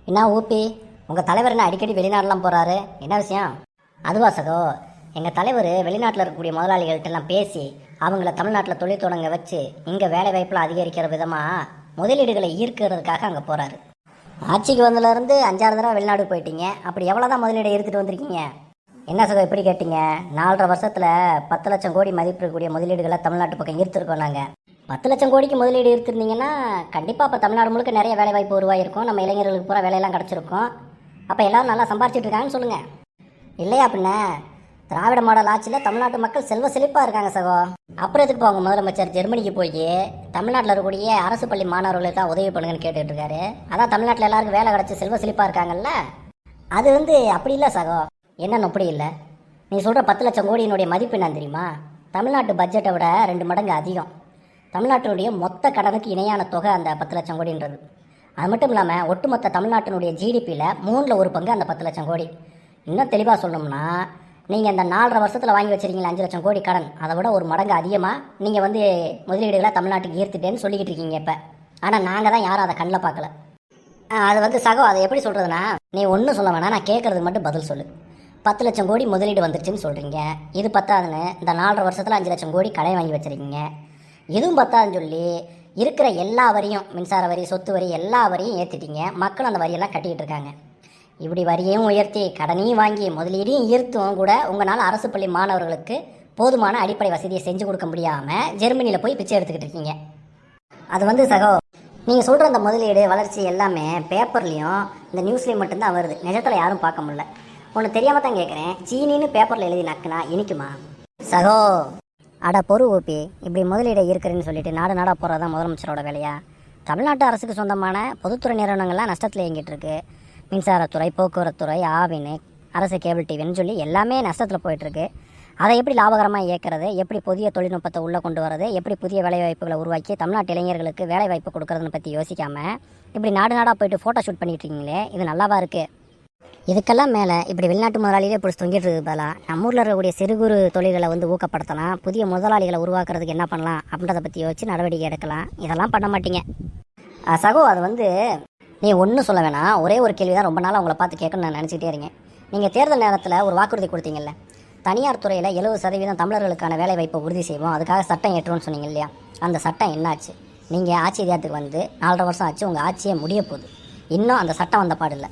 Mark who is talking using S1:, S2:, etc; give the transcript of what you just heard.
S1: என்ன ஊப்பி, உங்கள் தலைவர் என்ன அடிக்கடி வெளிநாடுலாம் போகிறாரு, என்ன விஷயம்? அதுவா சகோ, எங்கள் தலைவர் வெளிநாட்டில் இருக்கக்கூடிய முதலாளிகள்கிட்டலாம் பேசி அவங்கள தமிழ்நாட்டில் தொழில் தொடங்க வச்சு இங்கே வேலை வாய்ப்பில் அதிகரிக்கிற விதமாக முதலீடுகளை ஈர்க்கிறதுக்காக அங்கே போகிறாரு. ஆட்சிக்கு வந்ததுலேருந்து 5-6 தடவை வெளிநாடு போயிட்டீங்க. அப்படி எவ்வளோ தான் முதலீடு எடுத்துகிட்டு வந்திருக்கீங்க? என்ன சகோ இப்படி கேட்டீங்க? 4.5 வருஷத்தில் 10 லட்சம் கோடி மதிப்பு இருக்கக்கூடிய முதலீடுகளை தமிழ்நாட்டு பக்கம் ஈர்த்திருக்கோம். நாங்கள் 10 லட்சம் கோடிக்கு முதலீடு ஈர்த்திருந்தீங்கன்னா கண்டிப்பாக அப்போ தமிழ்நாடு முழுக்க நிறைய வேலை வாய்ப்பு உருவாயிருக்கும். நம்ம இளைஞர்களுக்கு பூரா வேலையெல்லாம் கிடச்சிருக்கும். அப்போ எல்லோரும் நல்லா சம்பாரிச்சிட்டு இருக்காங்கன்னு சொல்லுங்கள். இல்லையா பின்ன திராவிட மாடல் ஆட்சியில் தமிழ்நாட்டு மக்கள் செல்வ செழிப்பாக இருக்காங்க சகோ. அப்புறம் எதுக்கு அவங்க முதலமைச்சர் ஜெர்மனிக்கு போய் தமிழ்நாட்டில் இருக்கக்கூடிய அரசு பள்ளி மாணவர்களுக்கு தான் உதவி பண்ணுங்கன்னு கேட்டுட்டு இருக்காரு. அதான் தமிழ்நாட்டில் எல்லாருக்கும் வேலை கிடச்சி செல்வ செழிப்பாக இருக்காங்கல்ல. அது அப்படி இல்லை சகோ. என்னன்னு அப்படி இல்லை, நீ சொல்கிற 10 லட்சம் கோடியினுடைய மதிப்பு என்னன்னு தெரியுமா? தமிழ்நாட்டு பட்ஜெட்டை விட 2 மடங்கு அதிகம். தமிழ்நாட்டினுடைய மொத்த கடனுக்கு இணையான தொகை அந்த 10 லட்சம் கோடின்றது. அது மட்டும் இல்லாமல் ஒட்டுமொத்த தமிழ்நாட்டினுடைய ஜிடிபியில் 3ல் 1 பங்கு அந்த 10 லட்சம் கோடி. இன்னும் தெளிவாக சொல்லணும்னா, நீங்கள் இந்த 4.5 வருஷத்தில் வாங்கி வச்சிருக்கீங்களா 5 லட்சம் கோடி கடன், அதை விட 1 மடங்கு அதிகமாக நீங்கள் முதலீடுகளை தமிழ்நாட்டுக்கு ஈர்த்துட்டேன்னு சொல்லிக்கிட்டு இருக்கீங்க இப்போ. ஆனால் நாங்கள் தான் யாரும் அதை கண்ணில் பார்க்கல. அது சகோ, அதை எப்படி சொல்கிறதுனா, நீ ஒன்றும் சொல்ல வேணாம், நான் கேட்குறதுக்கு மட்டும் பதில் சொல்லு. 10 லட்சம் கோடி முதலீடு வந்துருச்சுன்னு சொல்கிறீங்க. இது பத்தாதுன்னு இந்த 4.5 வருஷத்தில் 5 லட்சம் கோடி கடை வாங்கி வச்சுருக்கீங்க. இதுவும் பத்தாதுன்னு சொல்லி இருக்கிற எல்லா வரியும், மின்சார வரி, சொத்து வரி, எல்லா வரியும் ஏற்றிட்டீங்க. மக்கள் அந்த வரியெல்லாம் கட்டிக்கிட்டு இருக்காங்க. இப்படி வரியையும் உயர்த்தி கடனையும் வாங்கி முதலீடையும் ஈர்த்தும் கூட உங்களால் அரசு பள்ளி மாணவர்களுக்கு போதுமான அடிப்படை வசதியை செஞ்சு கொடுக்க முடியாமல் ஜெர்மனியில் போய் பிச்சை எடுத்துக்கிட்டு இருக்கீங்க. அது சகோ, நீங்கள் சொல்கிற அந்த முதலீடு வளர்ச்சி எல்லாமே பேப்பர்லேயும் இந்த நியூஸ்லேயும் மட்டும்தான் வருது. நிஜத்தில் யாரும் பார்க்க முடியல. ஒன்று தெரியாமல் தான் கேட்குறேன், சீனின்னு பேப்பரில் எழுதி நக்குனா இனிக்குமா சகோ? அட பொறு ஊப்பி, இப்படி முதலீடை இருக்கிறேன்னு சொல்லிட்டு நாடு நாடாக போகிறது தான் முதலமைச்சரோட வேலையா? தமிழ்நாட்டு அரசுக்கு சொந்தமான பொதுத்துறை நிறுவனங்கள்லாம் நஷ்டத்தில் இயங்கிட்டு இருக்கு. மின்சாரத்துறை, போக்குவரத்துறை, ஆவின், அரசு கேபிள் டிவின்னு சொல்லி எல்லாமே நஷ்டத்தில் போயிட்டுருக்கு. அதை எப்படி லாபகரமாக இயக்கிறது, எப்படி புதிய தொழில்நுட்பத்தை உள்ளே கொண்டு வரது, எப்படி புதிய வேலைவாய்ப்புகளை உருவாக்கி தமிழ்நாட்டு இளைஞர்களுக்கு வேலைவாய்ப்பு கொடுக்கறதுன்னு பற்றி யோசிக்காமல் இப்படி நாடு நாடாக போயிட்டு ஃபோட்டோ ஷூட் பண்ணிட்டு இருக்கீங்களே, இது நல்லாவா இருக்குது? இதுக்கெல்லாம் மேலே இப்படி வெளிநாட்டு முதலாளிகளே பிடிச்சி தொங்கிட்டு இருக்கு பதிலாக நம்ம ஊரில் இருக்கக்கூடிய சிறு குறு தொழில்களை ஊக்கப்படுத்தலாம், புதிய முதலாளிகளை உருவாக்குறதுக்கு என்ன பண்ணலாம் அப்படின்றத பற்றி யோசிச்சு நடவடிக்கை எடுக்கலாம். இதெல்லாம் பண்ண மாட்டீங்க சகோ. அது நீ ஒன்றும் சொல்ல வேணாம், ஒரே ஒரு கேள்வி தான் ரொம்ப நாள் அவங்கள பார்த்து கேட்கணும்னு நான் நினச்சிக்கிட்டே இருக்கேன். நீங்கள் தேர்தல் நேரத்தில் ஒரு வாக்குறுதி கொடுத்தீங்கல்ல, தனியார் துறையில் 70% தமிழர்களுக்கான வேலை வாய்ப்பை உறுதி செய்வோம், அதுக்காக சட்டம் ஏற்றுவோம்னு சொன்னீங்க இல்லையா? அந்த சட்டம் என்னாச்சு? நீங்கள் ஆட்சி அதிகாரத்துக்கு 4.5 வருஷம் ஆச்சு, உங்கள் ஆட்சியே முடிய போகுது, இன்னும் அந்த சட்டம் வந்த பாடு இல்லை.